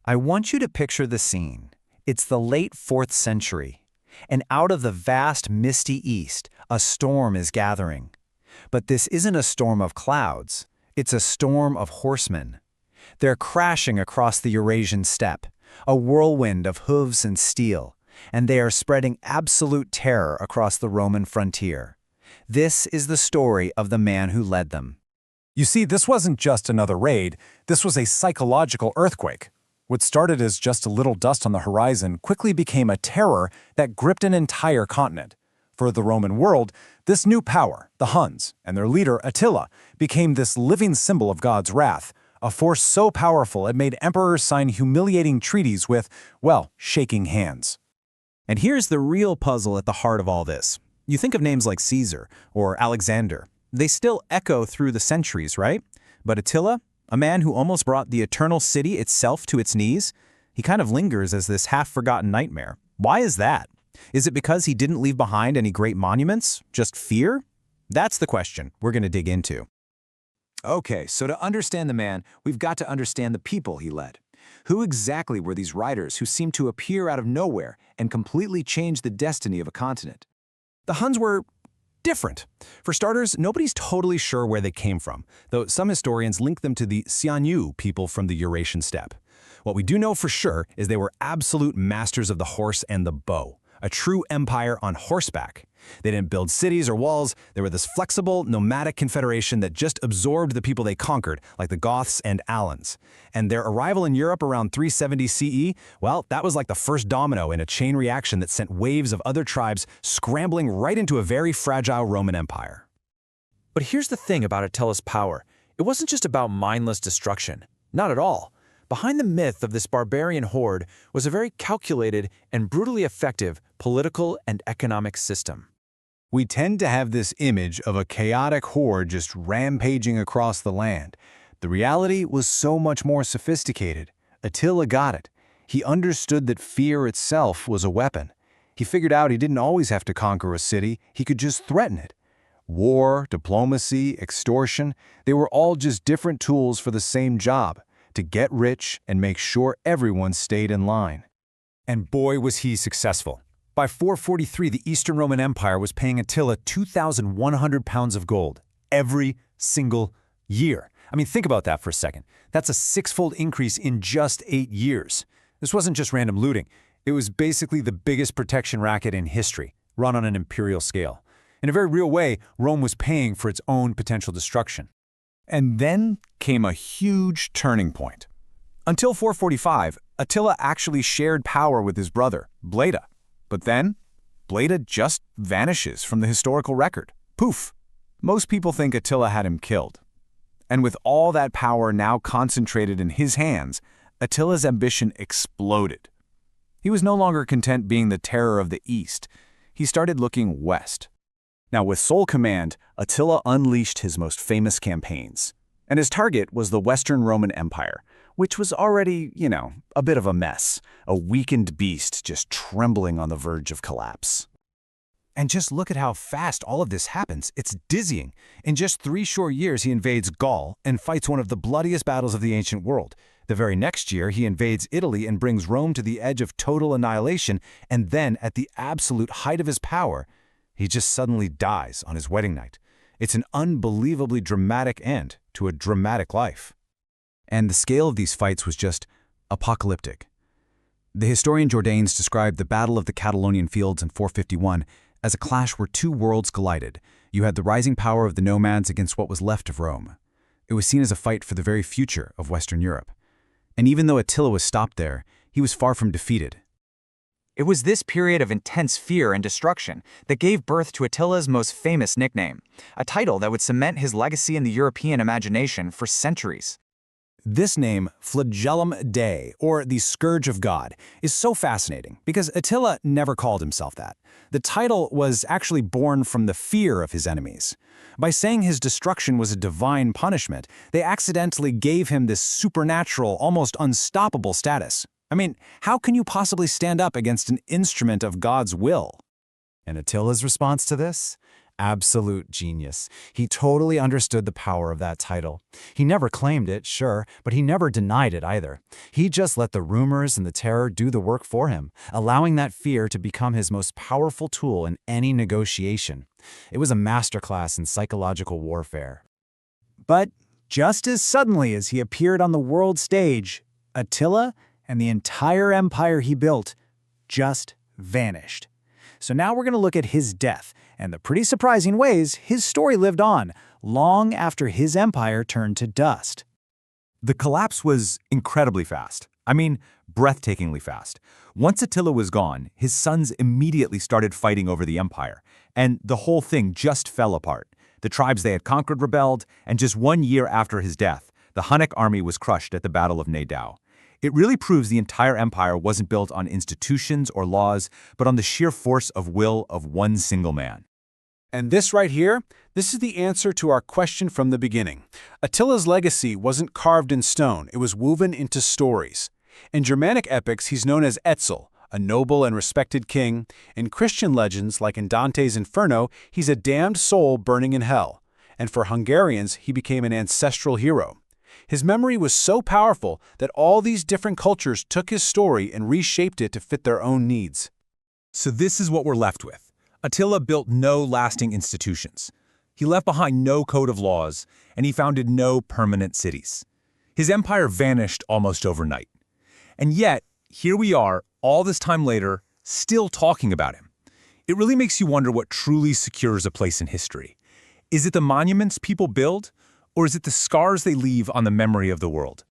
I want you to picture the scene. It's the late 4th century, and out of the vast misty east, a storm is gathering. But this isn't a storm of clouds, it's a storm of horsemen. They're crashing across the Eurasian steppe, a whirlwind of hooves and steel, and they are spreading absolute terror across the Roman frontier. This is the story of the man who led them. You see, this wasn't just another raid, this was a psychological earthquake. What started as just a little dust on the horizon quickly became a terror that gripped an entire continent. For the Roman world, this new power, the Huns, and their leader Attila, became this living symbol of God's wrath, a force so powerful it made emperors sign humiliating treaties with, well, shaking hands. And here's the real puzzle at the heart of all this. You think of names like Caesar or Alexander. They still echo through the centuries, right? But Attila, a man who almost brought the eternal city itself to its knees, he kind of lingers as this half-forgotten nightmare. Why is that? Is it because he didn't leave behind any great monuments? Just fear? That's the question we're going to dig into. Okay, so to understand the man, we've got to understand the people he led. Who exactly were these riders who seemed to appear out of nowhere and completely change the destiny of a continent? The Huns were different. For starters, nobody's totally sure where they came from, though some historians link them to the Xianyu people from the Eurasian steppe. What we do know for sure is they were absolute masters of the horse and the bow, a true empire on horseback. They didn't build cities or walls. They were this flexible, nomadic confederation that just absorbed the people they conquered, like the Goths and Alans. And their arrival in Europe around 370 CE, well, that was like the first domino in a chain reaction that sent waves of other tribes scrambling right into a very fragile Roman Empire. But here's the thing about Attila's power. It wasn't just about mindless destruction. Not at all. Behind the myth of this barbarian horde was a very calculated and brutally effective political and economic system. We tend to have this image of a chaotic horde just rampaging across the land. The reality was so much more sophisticated. Attila got it. He understood that fear itself was a weapon. He figured out he didn't always have to conquer a city, he could just threaten it. War, diplomacy, extortion, they were all just different tools for the same job, to get rich and make sure everyone stayed in line. And boy, was he successful. By 443, the Eastern Roman Empire was paying Attila 2,100 pounds of gold every single year. I mean, think about that for a second. That's a 6-fold increase in just 8 years. This wasn't just random looting. It was basically the biggest protection racket in history, run on an imperial scale. In a very real way, Rome was paying for its own potential destruction. And then came a huge turning point. Until 445, Attila actually shared power with his brother, Bleda. But then, Bleda just vanishes from the historical record. Poof! Most people think Attila had him killed. And with all that power now concentrated in his hands, Attila's ambition exploded. He was no longer content being the terror of the East. He started looking west. Now, with sole command, Attila unleashed his most famous campaigns. And his target was the Western Roman Empire, which was already, a bit of a mess, a weakened beast just trembling on the verge of collapse. And just look at how fast all of this happens. It's dizzying. In just 3 short years, he invades Gaul and fights one of the bloodiest battles of the ancient world. The very next year, he invades Italy and brings Rome to the edge of total annihilation, and then, at the absolute height of his power, he just suddenly dies on his wedding night. It's an unbelievably dramatic end to a dramatic life. And the scale of these fights was just apocalyptic. The historian Jordanes described the Battle of the Catalonian Fields in 451 as a clash where 2 worlds collided. You had the rising power of the nomads against what was left of Rome. It was seen as a fight for the very future of Western Europe. And even though Attila was stopped there, he was far from defeated. It was this period of intense fear and destruction that gave birth to Attila's most famous nickname, a title that would cement his legacy in the European imagination for centuries. This name, Flagellum Dei, or the Scourge of God, is so fascinating because Attila never called himself that. The title was actually born from the fear of his enemies. By saying his destruction was a divine punishment, they accidentally gave him this supernatural, almost unstoppable status. I mean, how can you possibly stand up against an instrument of God's will? And Attila's response to this? Absolute genius. He totally understood the power of that title. He never claimed it, sure, but he never denied it either. He just let the rumors and the terror do the work for him, allowing that fear to become his most powerful tool in any negotiation. It was a masterclass in psychological warfare. But just as suddenly as he appeared on the world stage, Attila and the entire empire he built just vanished. So now we're going to look at his death and the pretty surprising ways his story lived on long after his empire turned to dust. The collapse was incredibly fast. I mean, breathtakingly fast. Once Attila was gone, his sons immediately started fighting over the empire, and the whole thing just fell apart. The tribes they had conquered rebelled, and just 1 year after his death, the Hunnic army was crushed at the Battle of Nadao. It really proves the entire empire wasn't built on institutions or laws, but on the sheer force of will of one single man. And this right here, this is the answer to our question from the beginning. Attila's legacy wasn't carved in stone, it was woven into stories. In Germanic epics, he's known as Etzel, a noble and respected king. In Christian legends, like in Dante's Inferno, he's a damned soul burning in hell. And for Hungarians, he became an ancestral hero. His memory was so powerful that all these different cultures took his story and reshaped it to fit their own needs. So this is what we're left with. Attila built no lasting institutions. He left behind no code of laws, and he founded no permanent cities. His empire vanished almost overnight. And yet, here we are, all this time later, still talking about him. It really makes you wonder what truly secures a place in history. Is it the monuments people build, or is it the scars they leave on the memory of the world?